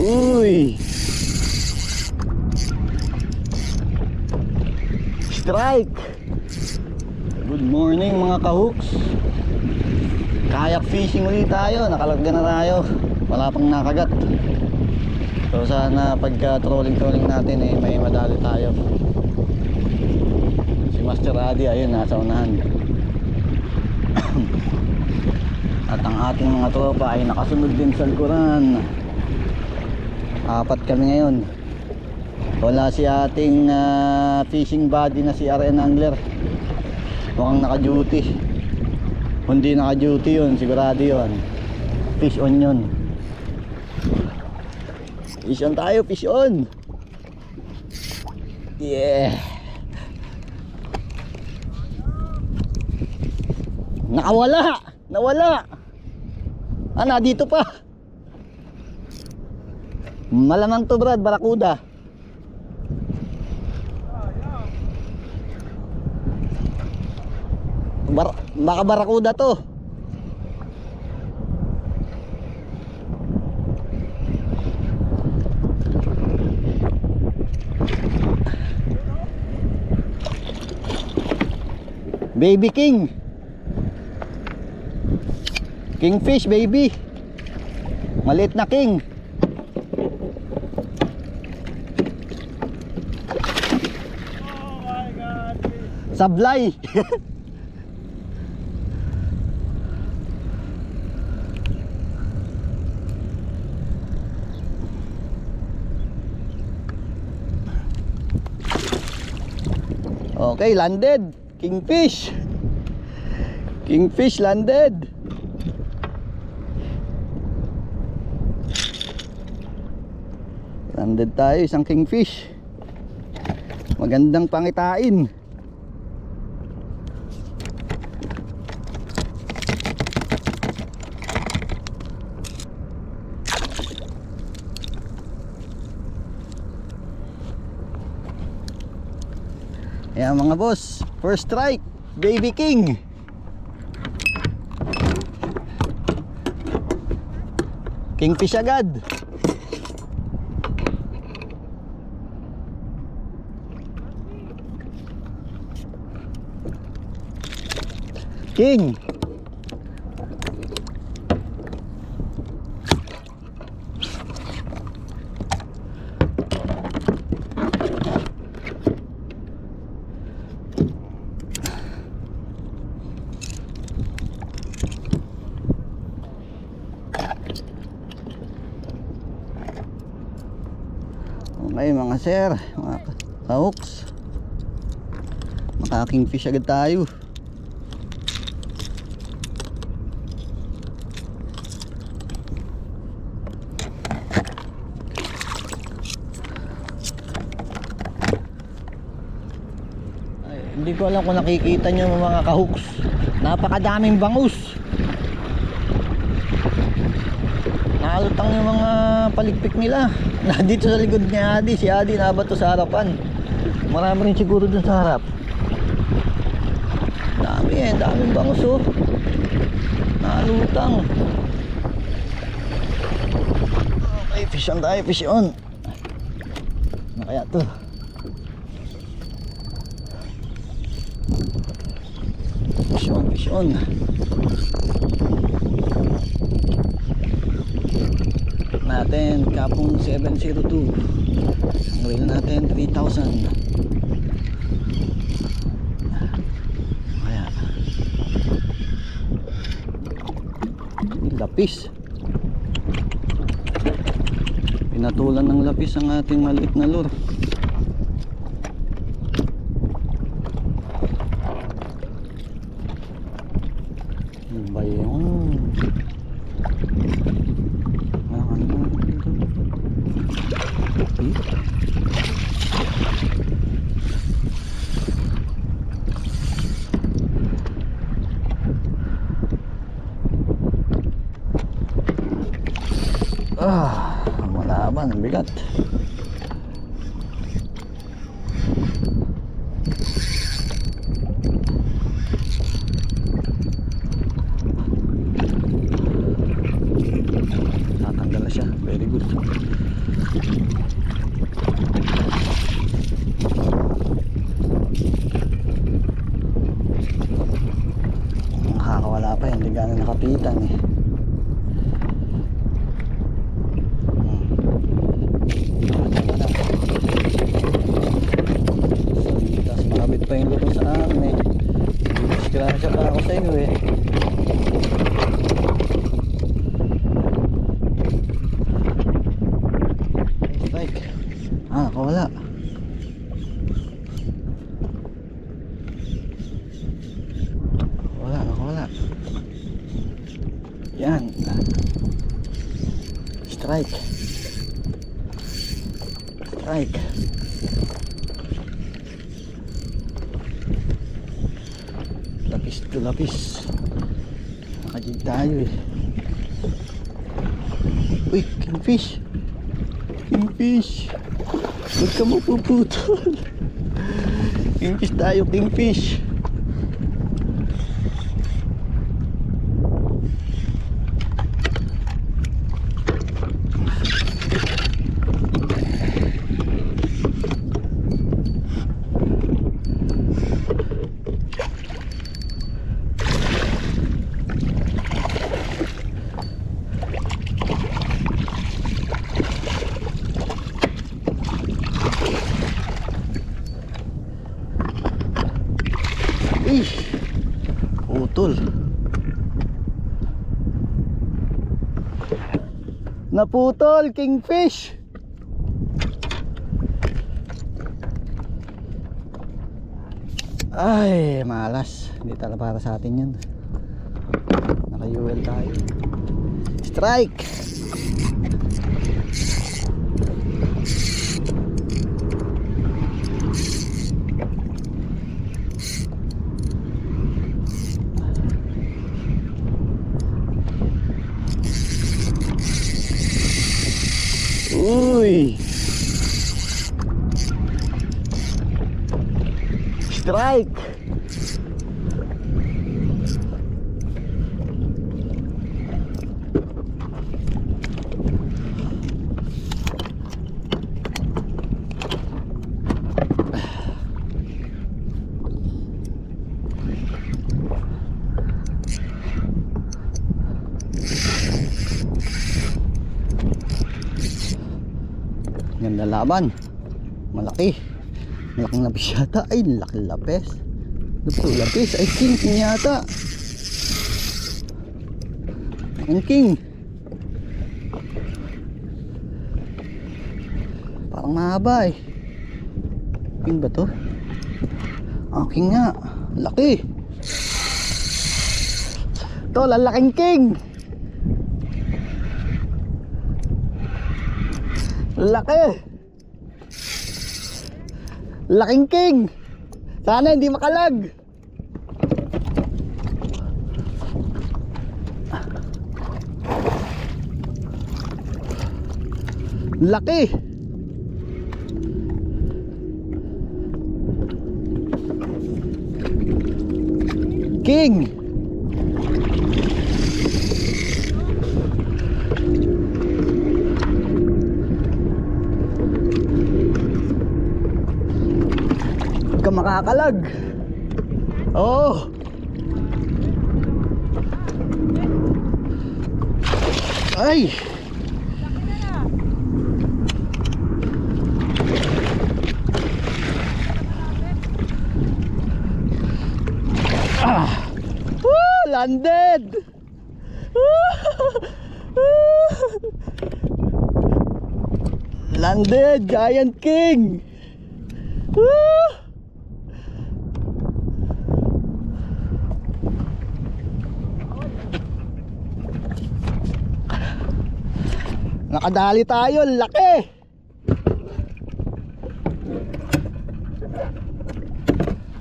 Uy! Strike! Good morning mga kahooks. Kayak fishing ulit tayo. Nakalagyan na tayo. Wala pang nakagat. So sana pagka trolling natin may madali tayo. Si Master Adi ayun nasa unahan. At ang ating mga tropa ay nakasunod din sa likuran. 4 kami ngayon. Wala si ating fishing buddy na si RN Angler. Mukhang naka-duty. Hindi naka-duty yun, sigurado yun. Fish on yun. Fish on tayo, fish on. Yeah. Nakawala. Nawala. Dito pa. Malamang to Brad, barakuda. Baka barakuda to. Baby king. Kingfish baby. Maliit na king. Oh my God. Sablay. Okay, landed. Kingfish. Kingfish landed. Landed tayo, isang kingfish. Magandang pangitain. Ayan mga boss, first strike, baby king. Kingfish agad. King. Okay mga sir, mga kahooks, maka-kingfish agad tayo. Ay, hindi ko alam kung nakikita nyo mga kahooks, napakadaming bangus. Nakalutang yung mga paligpik nila. Dito sa likod ni Adi, si Adi nabato sa harapan. Marami rin siguro dun sa harap. Daming bangus oh. Nakalutang. Okay, fish on tayo, fish on. Ano kaya to? Fish on. Natin kapong 702. Ang reel natin 3,000. Kaya lapis. Pinatulan ng lapis ang ating maliit na lure. Ano ba yun? Malaban, ang bigat. Tatanggal na siya, very good. Nakakawala pa, hindi gano'n nakapitan eh. Tapos makabit pa yung luto sa akin eh. Disgrasya pa ako sa iyo eh. Bike. Nakawala. Nakawala. Yan. Strike. Lapis to lapis. Nakajig tayo eh. Uy, kingfish. Huwag ka mapuputol. Kingfish tayo, kingfish. Putol. Naputol, kingfish. Ay, malas. Hindi talaga para sa atin yun. Naka-UL tayo. Strike. Uy! Strike! Ganda laban. Malaking lapis yata. Ay, laking lapis. Ito lapis. Ay, king yata. King. Parang mahaba eh. King ba to? King nga. Laki. Ito, lalaking king. Laki. Laking king. Sana hindi makalag. Laki. King. Makakalag. Oh. Ay. Landed. Landed, giant king. Nakadali tayo, laki.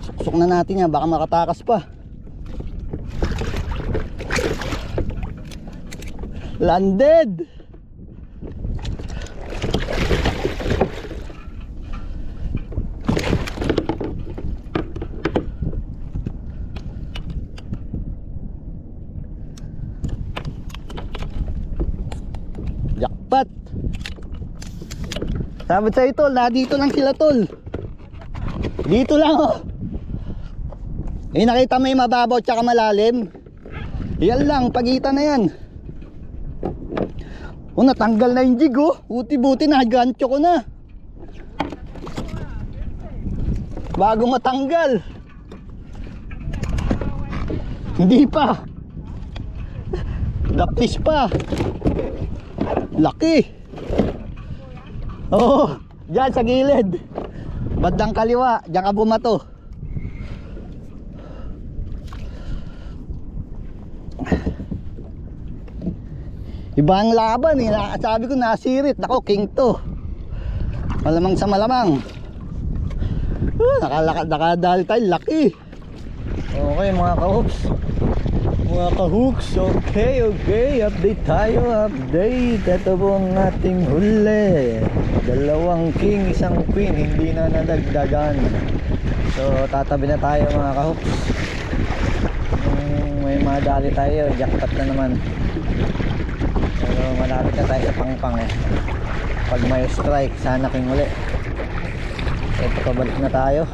Suksok na natin yan, baka makatakas pa. Landed. Jackpot. Sabi sa'yo tol, na dito lang sila tol. Dito lang oh. Eh nakita mo yung mababaw tsaka malalim. Yan lang, pagitan na yan. Oh, natanggal na yung jig oh. Buti-buti na, gancho ko na. Bago matanggal. Hindi pa. Dapis pa. Laki. Oo, dyan sa gilid. Bandang kaliwa, dyan ka bumato. Iba ang laban eh. Sabi ko nasirit. Ako king to. Malamang sa malamang. Nakadali tayo. Laki. Okay mga ka-hooks. Mga ka-hooks. Okay. Update tayo. Update. Ito po ang ating huli. 2 king, 1 queen. Hindi na nadagdagan. So tatabi na tayo mga ka-hooks. May madali tayo. Jackpot na naman. Pero malapit na tayo sa pangpang eh. Pag may strike, sana king uli. Ito pabalik na tayo.